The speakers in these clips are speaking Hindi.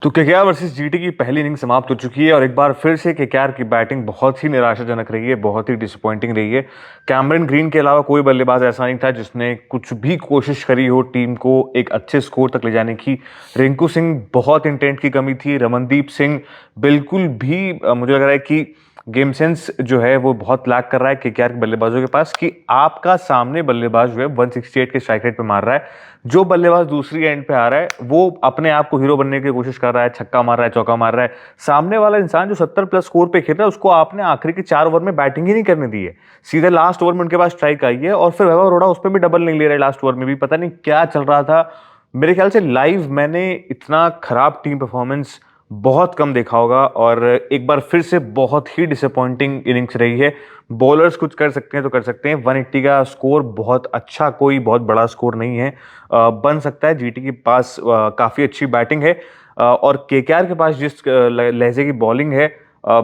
तो केकेआर वर्सेस जीटी की पहली इनिंग समाप्त हो चुकी है और एक बार फिर से केकेआर की बैटिंग बहुत ही निराशाजनक रही है, बहुत ही डिसअपॉइंटिंग रही है। कैमरन ग्रीन के अलावा कोई बल्लेबाज ऐसा नहीं था जिसने कुछ भी कोशिश करी हो टीम को एक अच्छे स्कोर तक ले जाने की। रिंकू सिंह बहुत इंटेंट की कमी थी। रमनदीप सिंह बिल्कुल भी मुझे लग रहा है कि गेम सेंस जो है वो बहुत लैक कर रहा है केकेआर के बल्लेबाजों के पास, कि आपका सामने बल्लेबाज जो है 168 के स्ट्राइक रेट पे मार रहा है, जो बल्लेबाज दूसरी एंड पे आ रहा है वो अपने आप को हीरो बनने की कोशिश कर रहा है, छक्का मार रहा है, चौका मार रहा है। सामने वाला इंसान जो 70 प्लस स्कोर पे खेल रहा है उसको आपने आखिरी के 4 ओवर में बैटिंग ही नहीं करने दी है। सीधे लास्ट ओवर में उनके पास स्ट्राइक आई है और फिर वैभव अरोड़ा उस पर भी डबल नहीं ले रहे लास्ट ओवर में भी। पता नहीं क्या चल रहा था। मेरे ख्याल से लाइव मैंने इतना खराब टीम परफॉर्मेंस बहुत कम देखा होगा और एक बार फिर से बहुत ही डिसअपॉइंटिंग इनिंग्स रही है। बॉलर्स कुछ कर सकते हैं तो कर सकते हैं। 180 का स्कोर बहुत अच्छा, कोई बहुत बड़ा स्कोर नहीं है। बन सकता है। जीटी के पास काफ़ी अच्छी बैटिंग है और केकेआर के पास जिस लहजे की बॉलिंग है,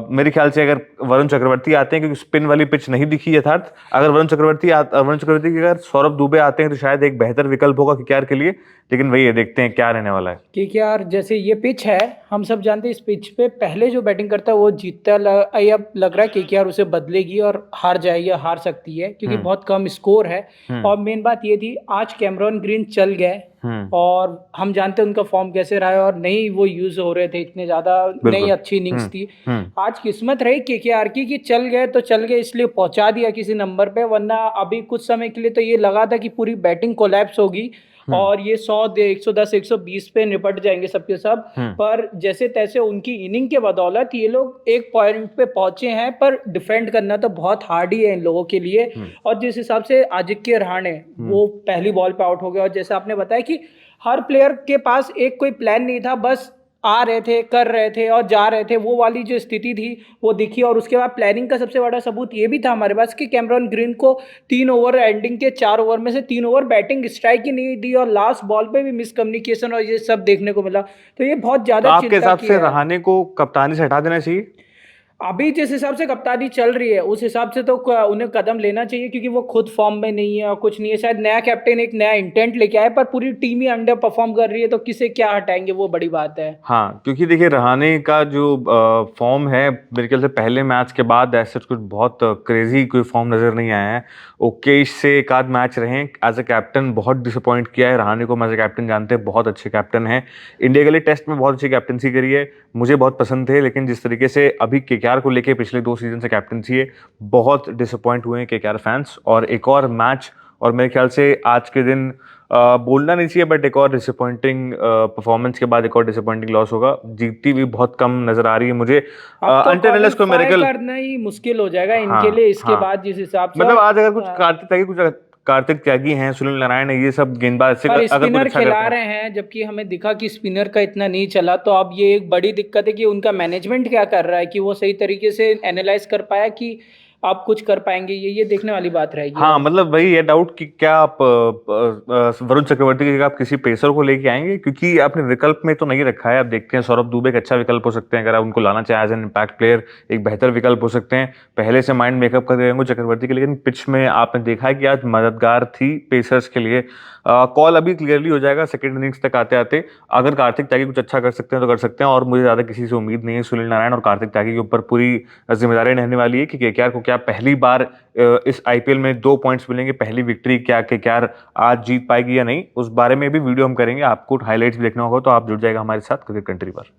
मेरे ख्याल से अगर वरुण चक्रवर्ती आते हैं, क्योंकि स्पिन वाली पिच नहीं दिखी यथार्थ, अगर वरुण चक्रवर्ती की अगर सौरभ दुबे आते हैं तो शायद एक बेहतर विकल्प होगा केकेआर के लिए। लेकिन वही है, देखते हैं क्या रहने वाला है। केकेआर जैसे ये पिच है, हम सब जानते हैं इस पिच पे पहले जो बैटिंग करता है वो जीतता है। अब लग रहा है केकेआर उसे बदलेगी और हार जाएगी, हार सकती है क्योंकि बहुत कम स्कोर है। और मेन बात ये थी, आज कैमरन ग्रीन चल गए और हम जानते हैं उनका फॉर्म कैसे रहा है और नहीं वो यूज हो रहे थे इतने ज्यादा, नहीं अच्छी इनिंग्स थी। आज किस्मत रही केकेआर की कि चल गए तो चल गए, इसलिए पहुंचा दिया किसी नंबर पे, वरना अभी कुछ समय के लिए तो ये लगा था कि पूरी बैटिंग कोलैप्स होगी और ये 110 120 पे निपट जाएंगे सबके सब। पर जैसे तैसे उनकी इनिंग के बदौलत ये लोग एक पॉइंट पे पहुंचे हैं, पर डिफेंड करना तो बहुत हार्ड ही है इन लोगों के लिए। और जिस हिसाब से आजिक्य रहाणे वो पहली बॉल पे आउट हो गया, और जैसे आपने बताया कि हर प्लेयर के पास एक कोई प्लान नहीं था, बस आ रहे थे, कर रहे थे और जा रहे थे, वो वाली जो स्थिति थी वो दिखी। और उसके बाद प्लानिंग का सबसे बड़ा सबूत ये भी था हमारे पास कि कैमरन ग्रीन को 3 ओवर एंडिंग के 4 ओवर में से 3 ओवर बैटिंग स्ट्राइक ही नहीं दी और लास्ट बॉल पे भी मिसकम्युनिकेशन और ये सब देखने को मिला। तो ये बहुत तो ज्यादा आपके चिंता हिसाब की से है। रहाणे को कप्तानी से हटा देना चाहिए? अभी जिस हिसाब से कप्तानी चल रही है उस हिसाब से तो उन्हें कदम लेना चाहिए, क्योंकि वो खुद फॉर्म में नहीं है और कुछ नहीं है। शायद नया कैप्टन एक नया इंटेंट लेके आए, पर पूरी टीम ही अंडर परफॉर्म कर रही है, तो किसे क्या हटाएंगे वो बड़ी बात है। हाँ, क्योंकि देखिए रहाणे का जो फॉर्म है, मेरे ख्याल से पहले मैच के बाद ऐसे कुछ बहुत क्रेजी कोई फॉर्म नजर नहीं आया है। ओके से एक आध मैच रहे हैं। एज अ कैप्टन बहुत डिसअपॉइंट किया है रहाणे को। हम एज अ कैप्टन जानते हैं बहुत अच्छे कैप्टन हैं। इंडिया के लिए टेस्ट में बहुत अच्छी कैप्टनसी करी है, मुझे बहुत पसंद थे। लेकिन जिस तरीके से अभी केकेआर को लेके पिछले 2 सीजन से कैप्टनसी है, बहुत डिसअपॉइंट हुए हैं केकेआर फैंस। और एक और मैच, और मेरे ख्याल से आज के दिन बोलना नहीं चाहिए, बट एक और डिसअपॉइंटिंग परफॉर्मेंस के बाद एक और डिसअपॉइंटिंग लॉस होगा। जीतती भी बहुत कम नजर आ रही है मुझे। अब तो अंटिल अनलेस कोई क्वालिफाई मेरेकल। करना ही मुश्किल हो जाएगा इनके लिए हाँ इसके हाँ, बाद जिस हिसाब से। मतलब और आज अगर कुछ कार्तिक त्यागी हैं, सुनील नारायण है, ये सब गेंदबाज से पर अगर कुछ स्पिनर अच्छा खिला करते हैं। रहे हैं, जबकि हमें दिखा कि स्पिनर का इतना नहीं चला। तो अब ये एक बड़ी दिक्कत है कि उनका मैनेजमेंट क्या कर रहा है, कि वो सही तरीके से एनालाइज कर पाया कि आप कुछ कर पाएंगे, ये देखने वाली बात रहेगी हाँ, अब। मतलब वही है डाउट कि क्या आप वरुण चक्रवर्ती की जगह आप किसी पेसर को लेके आएंगे, क्योंकि आपने विकल्प में तो नहीं रखा है। आप देखते हैं सौरभ दुबे एक अच्छा विकल्प हो सकते हैं अगर आप उनको लाना चाहें एज एन इम्पैक्ट प्लेयर। एक बेहतर विकल्प हो सकते हैं। पहले से माइंड मेकअप कर रहे चक्रवर्ती के, लेकिन पिच में आपने देखा है कि आज मददगार थी पेसर्स के लिए। कॉल अभी क्लियरली हो जाएगा सेकंड इनिंग्स तक आते आते। अगर कार्तिक त्यागी कुछ अच्छा कर सकते हैं तो कर सकते हैं, और मुझे ज्यादा किसी से उम्मीद नहीं है। सुनील नारायण और कार्तिक त्यागी के ऊपर पूरी जिम्मेदारी रहने वाली है कि केकेआर को क्या पहली बार इस आईपीएल में 2 पॉइंट्स मिलेंगे, पहली विक्ट्री क्या केकेआर आज जीत पाएगी या नहीं, उस बारे में भी वीडियो हम करेंगे। आपको हाईलाइट्स भी देखना होगा तो आप जुड़ जाएगा हमारे साथ क्रिकेट कंट्री पर।